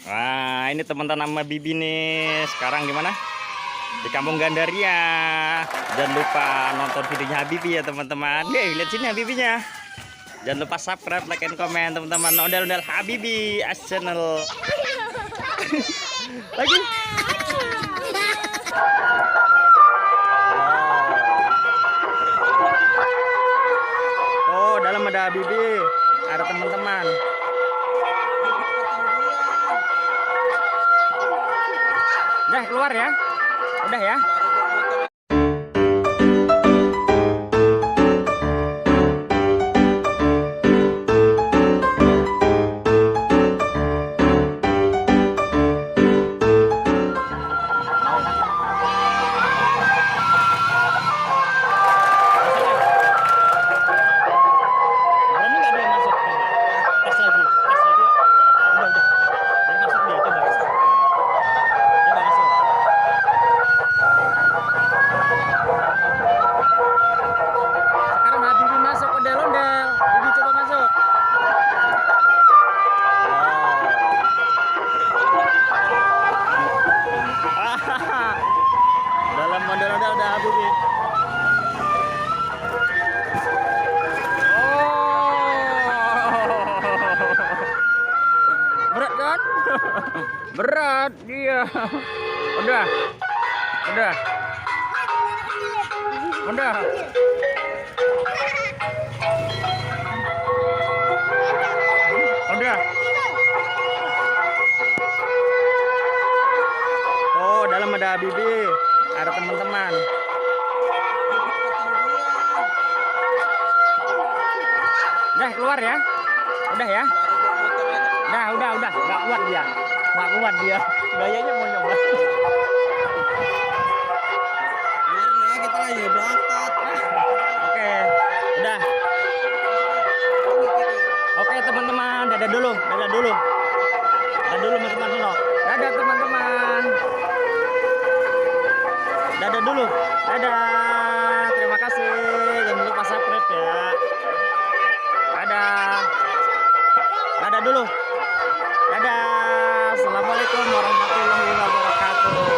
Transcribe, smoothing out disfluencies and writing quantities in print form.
Wah, ini teman-teman sama Bibi nih. Sekarang di mana? Di Kampung Gandaria. Jangan lupa nonton videonya Habibi ya teman-teman. Lihat sini Habibinya. Jangan lupa subscribe, like, and comment teman-teman. Ondel-ondel Habibi as channel. Lagi. Oh, dalam ada Habibi. Ada teman-teman. Udah keluar ya. Udah ya. Dalam model-model udah habis nih. Berat kan? Berat dia. Udah. Udah. Udah. Udah. Oh, dalam ada Habibi. Ada teman-teman. Udah keluar ya. Udah ya. Udah. Nggak kuat dia. Nggak kuat dia. Gayanya mau nyoba. Biar kita lagi berangkat. Oke. Udah. Oke teman-teman. Dadah dulu. Dadah dulu. Dadah dulu teman-teman. Dadah teman-teman. Dadah dulu. Dadah. Terima kasih. Jangan lupa subscribe ya. Dadah. Dadah dulu. Dadah. Assalamualaikum warahmatullahi wabarakatuh.